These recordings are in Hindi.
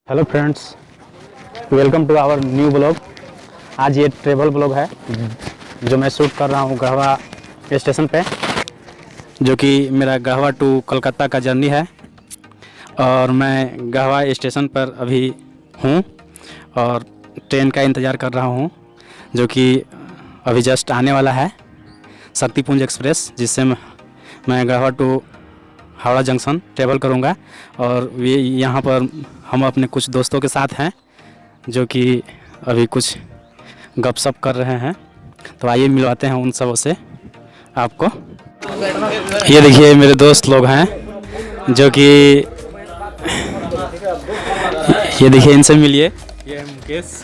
Hello friends, welcome to our new blog. आज ये ट्रेवल ब्लॉग है जो मैं शूट कर रहा हूँ गढ़वा स्टेशन पे, जो कि मेरा गढ़वा टू कोलकाता का जर्नी है। और मैं गढ़वा स्टेशन पर अभी हूँ और ट्रेन का इंतज़ार कर रहा हूँ, जो कि अभी जस्ट आने वाला है, शक्तिपुंज एक्सप्रेस, जिससे मैं Garhwa to Howrah junction travel करूँगा। और ये यहाँ पर हम अपने कुछ दोस्तों के साथ हैं जो कि अभी कुछ गपशप कर रहे हैं, तो आइए मिलवाते हैं उन सबों से आपको। ये देखिए मेरे दोस्त लोग हैं जो कि ये देखिए, इनसे मिलिए। ये है Mukesh.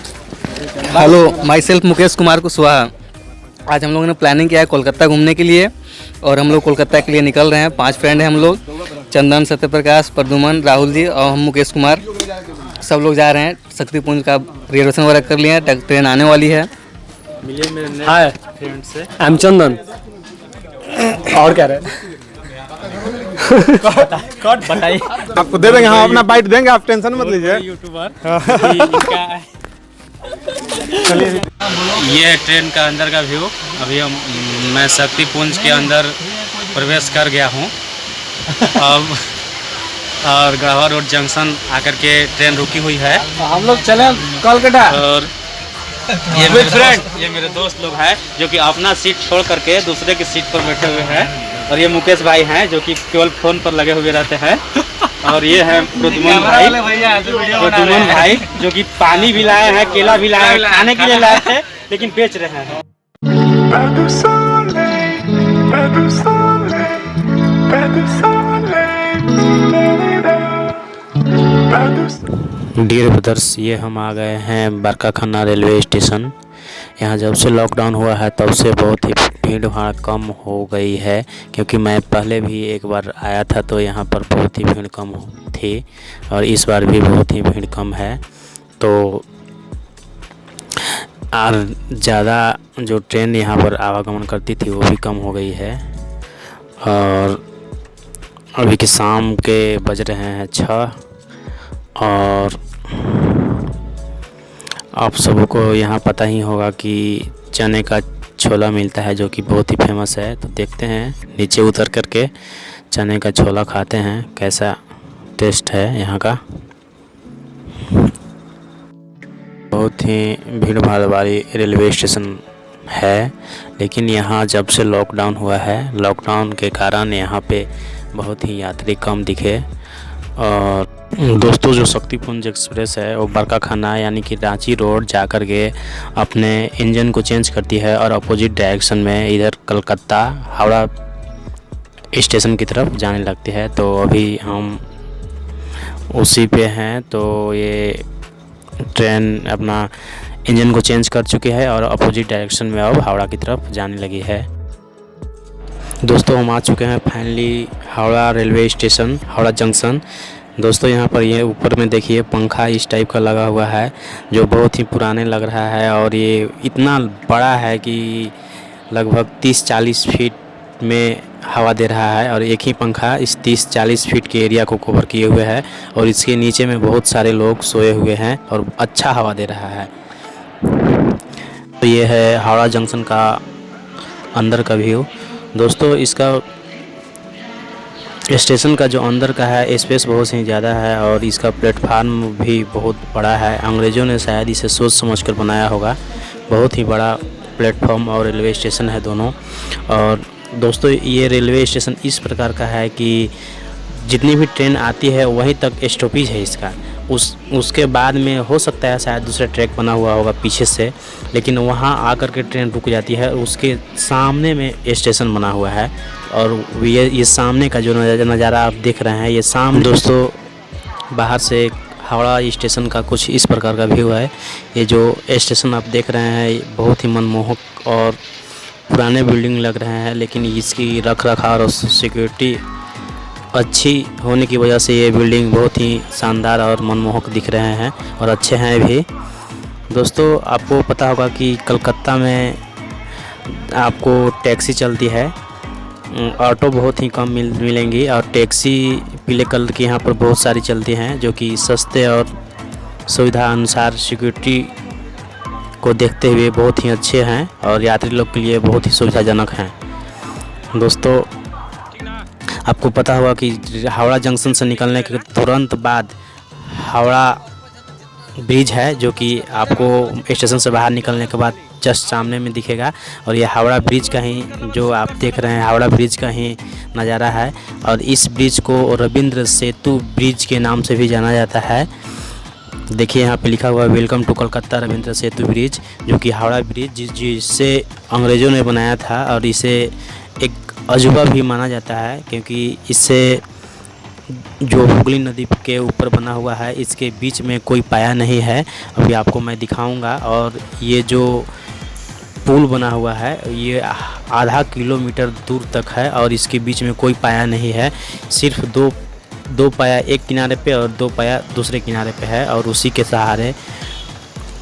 Hello, my self Mukesh Kumar Kushwaha. आज हम लोगों ने प्लानिंग किया है कोलकाता घूमने के लिए और हम लोग कोलकाता के लिए निकल रहे हैं। 5 फ्रेंड हैं हम लोग, चंदन, सत्यप्रकाश, प्रदुमन, राहुल जी और हम मुकेश कुमार। सब लोग जा रहे हैं। शक्तिपुंज का रिजर्वेशन वगैरह कर लिए हैं, ट्रेन आने वाली है। मिलिए मेरे हाय, फ्रेंड से। आई एम चंदन। और क्या रहे कट बताइए। आपको दे देंगे, हम अपना बाइट देंगे, आप टेंशन मत लीजिए। यूट्यूबर। ये ट्रेन का अंदर का व्यू। अभी मैं शक्तिपुंज के अंदर प्रवेश कर गया हूँ अब, और गढ़वा रोड जंक्शन आकर के ट्रेन रुकी हुई है। हम लोग चले कोलकाता। और ये मेरे दोस्त लोग हैं जो कि अपना सीट छोड़ करके दूसरे की सीट पर बैठे हुए हैं। और ये मुकेश भाई हैं जो कि केवल फ़ोन पर लगे हुए रहते हैं। और ये है प्रदुमन भाई जो कि पानी भी लाए हैं, केला भी लाए हैं, खाने के लिए लाए हैं, लेकिन बेच रहे हैं। डियर ब्रदर्स, ये हम आ गए हैं बरकाखाना रेलवे स्टेशन। यहाँ जब से लॉकडाउन हुआ है तब से बहुत ही भीड़ भाड़ कम हो गई है, क्योंकि मैं पहले भी एक बार आया था तो यहाँ पर बहुत ही भीड़ कम थी और इस बार भी बहुत ही भीड़ कम है। तो और ज़्यादा जो ट्रेन यहाँ पर आवागमन करती थी वो भी कम हो गई है। और अभी के शाम के बज रहे हैं 6 और आप सबको यहाँ पता ही होगा कि चने का छोला मिलता है जो कि बहुत ही फेमस है। तो देखते हैं, नीचे उतर करके चने का छोला खाते हैं, कैसा टेस्ट है यहाँ का। बहुत ही भीड़ भाड़ वाली रेलवे स्टेशन है, लेकिन यहाँ जब से लॉकडाउन हुआ है, लॉकडाउन के कारण यहाँ पे बहुत ही यात्री कम दिखे। और दोस्तों, जो शक्तिपुंज एक्सप्रेस है वो बरकाखाना यानी कि रांची रोड जा कर के अपने इंजन को चेंज करती है और अपोजिट डायरेक्शन में इधर कलकत्ता हावड़ा स्टेशन की तरफ जाने लगती है। तो अभी हम उसी पे हैं। तो ये ट्रेन अपना इंजन को चेंज कर चुकी है और अपोजिट डायरेक्शन में अब हावड़ा की तरफ जाने लगी है। दोस्तों, हम आ चुके हैं finally Howrah railway station, Howrah junction. दोस्तों, यहाँ पर ये ऊपर में देखिए पंखा इस टाइप का लगा हुआ है जो बहुत ही पुराने लग रहा है। और ये इतना बड़ा है कि लगभग 30-40 फीट में हवा दे रहा है और एक ही पंखा इस 30-40 फीट के एरिया को कवर किए हुए है। और इसके नीचे में बहुत सारे लोग सोए हुए हैं और अच्छा हवा दे रहा है। तो ये है हावड़ा जंक्शन का अंदर का व्यू। दोस्तों, इसका स्टेशन का जो अंदर का है स्पेस बहुत ही ज़्यादा है और इसका प्लेटफार्म भी बहुत बड़ा है। अंग्रेज़ों ने शायद इसे सोच समझकर बनाया होगा। बहुत ही बड़ा प्लेटफॉर्म और रेलवे स्टेशन है दोनों। और दोस्तों, ये रेलवे स्टेशन इस प्रकार का है कि जितनी भी ट्रेन आती है वहीं तक स्टॉपेज है इसका। उसके बाद में हो सकता है शायद दूसरा ट्रैक बना हुआ होगा पीछे से, लेकिन वहाँ आकर के ट्रेन रुक जाती है। उसके सामने में स्टेशन बना हुआ है और ये सामने का जो नज़ारा आप देख रहे हैं, ये सामने दोस्तों बाहर से हावड़ा स्टेशन का कुछ इस प्रकार का व्यू है। ये जो स्टेशन आप देख रहे हैं बहुत ही मनमोहक और पुराने बिल्डिंग लग रहे हैं, लेकिन इसकी रख रखाव और सिक्योरिटी अच्छी होने की वजह से ये बिल्डिंग बहुत ही शानदार और मनमोहक दिख रहे हैं और अच्छे हैं भी। दोस्तों, आपको पता होगा कि कलकत्ता में आपको टैक्सी चलती है, ऑटो बहुत ही कम मिलेंगी और टैक्सी पीले कलर की यहाँ पर बहुत सारी चलती हैं जो कि सस्ते और सुविधा अनुसार सिक्योरिटी को देखते हुए बहुत ही अच्छे हैं और यात्री लोग के लिए बहुत ही सुविधाजनक हैं। दोस्तों, आपको पता होगा कि हावड़ा जंक्शन से निकलने के तुरंत बाद हावड़ा ब्रिज है, जो कि आपको स्टेशन से बाहर निकलने के बाद जस्ट सामने में दिखेगा। और ये हावड़ा ब्रिज का ही, जो आप देख रहे हैं, हावड़ा ब्रिज का ही नज़ारा है। और इस ब्रिज को रविंद्र सेतु ब्रिज के नाम से भी जाना जाता है। देखिए यहाँ पे लिखा हुआ है welcome to Kolkata Rabindra Setu bridge, जो कि हावड़ा ब्रिज जिसे अंग्रेज़ों ने बनाया था। और इसे एक अजूबा भी माना जाता है, क्योंकि इससे जो हुगली नदी के ऊपर बना हुआ है, इसके बीच में कोई पाया नहीं है। अभी आपको मैं दिखाऊंगा। और ये जो पुल बना हुआ है, ये आधा किलोमीटर दूर तक है और इसके बीच में कोई पाया नहीं है। सिर्फ दो पाया एक किनारे पे और 2 पाया दूसरे किनारे पे है। और उसी के सहारे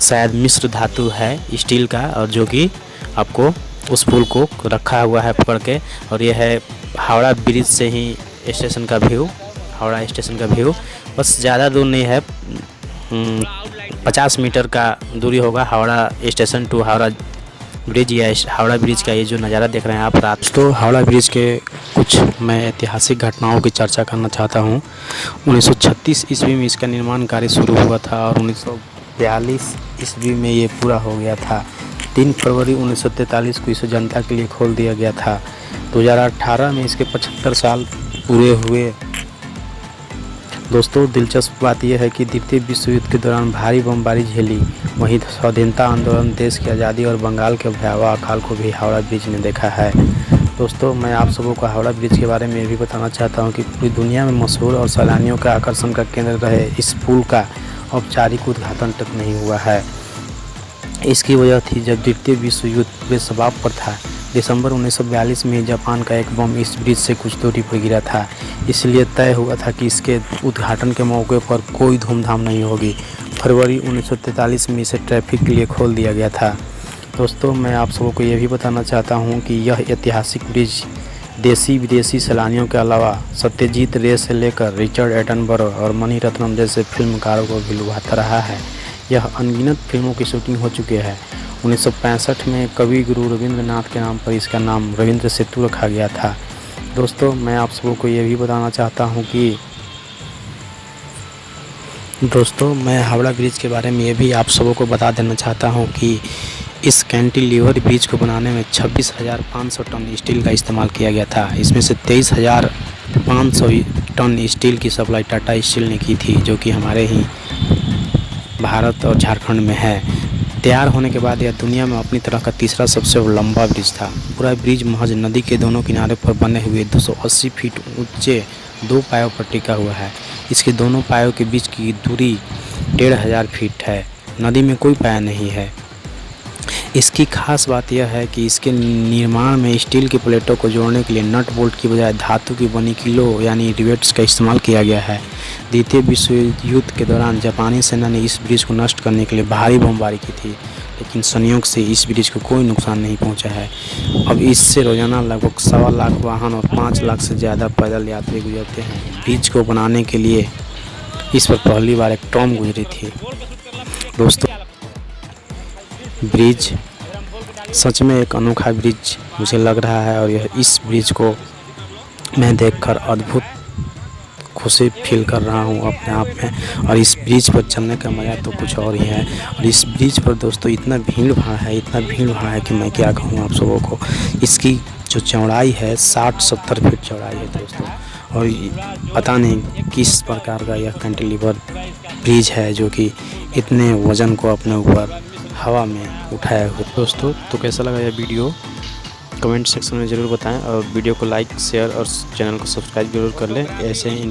शायद मिश्र धातु है स्टील का, और जो कि आपको उस पुल को रखा हुआ है पकड़ के। और यह है हावड़ा ब्रिज से ही स्टेशन का व्यू, हावड़ा स्टेशन का व्यू। बस ज़्यादा दूर नहीं है, 50 मीटर का दूरी होगा Howrah station to Howrah bridge. या हावड़ा ब्रिज का ये जो नज़ारा देख रहे हैं आप रात। तो हावड़ा ब्रिज के कुछ मैं ऐतिहासिक घटनाओं की चर्चा करना चाहता हूँ। 1936 ईस्वी में इसका निर्माण कार्य शुरू हुआ था और 1942 ईस्वी में ये पूरा हो गया था। 3 फरवरी 1943 को इसे जनता के लिए खोल दिया गया था। 2018 में इसके 75 साल पूरे हुए। दोस्तों, दिलचस्प बात यह है कि द्वितीय विश्व युद्ध के दौरान भारी बमबारी झेली, वहीं स्वाधीनता आंदोलन, देश की आज़ादी और बंगाल के भयावह अकाल को भी हावड़ा ब्रिज ने देखा है। दोस्तों, मैं आप सबों को हावड़ा ब्रिज के बारे में ये भी बताना चाहता हूँ कि पूरी दुनिया में मशहूर और सैलानियों का आकर्षण का केंद्र रहे इस पुल का औपचारिक उद्घाटन तक नहीं हुआ है। इसकी वजह थी जब द्वितीय विश्व युद्ध बेसबाब पर था। दिसंबर 1942 में जापान का एक बम इस ब्रिज से कुछ दूरी पर गिरा था, इसलिए तय हुआ था कि इसके उद्घाटन के मौके पर कोई धूमधाम नहीं होगी। फरवरी 1943 में इसे ट्रैफिक के लिए खोल दिया गया था। दोस्तों, मैं आप सबों को ये भी बताना चाहता हूँ कि यह ऐतिहासिक ब्रिज देसी विदेशी सैलानियों के अलावा सत्यजीत रे से लेकर रिचर्ड एटनबरो और मणि रत्नम जैसे फिल्मकारों को भी लुभाता रहा है। यह अनगिनत फिल्मों की शूटिंग हो चुकी है। 1965 में कवि गुरु रविंद्रनाथ के नाम पर इसका नाम रविंद्र सेतु रखा गया था। दोस्तों, मैं आप सबों को ये भी बताना चाहता हूँ कि मैं हावड़ा ब्रिज के बारे में ये भी आप सबों को बता देना चाहता हूँ कि इस कैंटिलीवर ब्रिज को बनाने में 26,500 टन स्टील का इस्तेमाल किया गया था। इसमें से 23,500 टन स्टील की सप्लाई टाटा स्टील ने की थी, जो कि हमारे ही भारत और झारखंड में है। तैयार होने के बाद यह दुनिया में अपनी तरह का तीसरा सबसे लंबा ब्रिज था। पूरा ब्रिज महज नदी के दोनों किनारे पर बने हुए 280 फीट ऊंचे 2 पायों पर टिका हुआ है। इसके दोनों पायों के बीच की दूरी 1,500 फीट है। नदी में कोई पाया नहीं है। इसकी खास बात यह है कि इसके निर्माण में स्टील की प्लेटों को जोड़ने के लिए नट बोल्ट की बजाय धातु की बनी किलो यानी रिवेट्स का इस्तेमाल किया गया है। द्वितीय विश्व युद्ध के दौरान जापानी सेना ने इस ब्रिज को नष्ट करने के लिए भारी बमबारी की थी, लेकिन संयोग से इस ब्रिज को कोई नुकसान नहीं पहुंचा है। अब इससे रोजाना लगभग 1.25 लाख वाहन और 5 लाख से ज़्यादा पैदल यात्री गुजरते हैं। ब्रिज को बनाने के लिए इस पर पहली बार एक ट्रम गुजरी थी। दोस्तों, ब्रिज सच में एक अनोखा ब्रिज मुझे लग रहा है और इस ब्रिज को मैं देखकर अद्भुत खुशी फील कर रहा हूँ अपने आप में। और इस ब्रिज पर चलने का मज़ा तो कुछ और ही है। और इस ब्रिज पर दोस्तों इतना भीड़ भाड़ है कि मैं क्या कहूँ आप सबों को। इसकी जो चौड़ाई है 60-70 फीट चौड़ाई है दोस्तों। और पता नहीं किस प्रकार का यह कैंटिलीवर ब्रिज है जो कि इतने वज़न को अपने ऊपर हवा में उठाया हुआ। दोस्तों, तो कैसा लगा यह वीडियो कमेंट सेक्शन में ज़रूर बताएं और वीडियो को लाइक शेयर और चैनल को सब्सक्राइब जरूर कर लें। ऐसे ही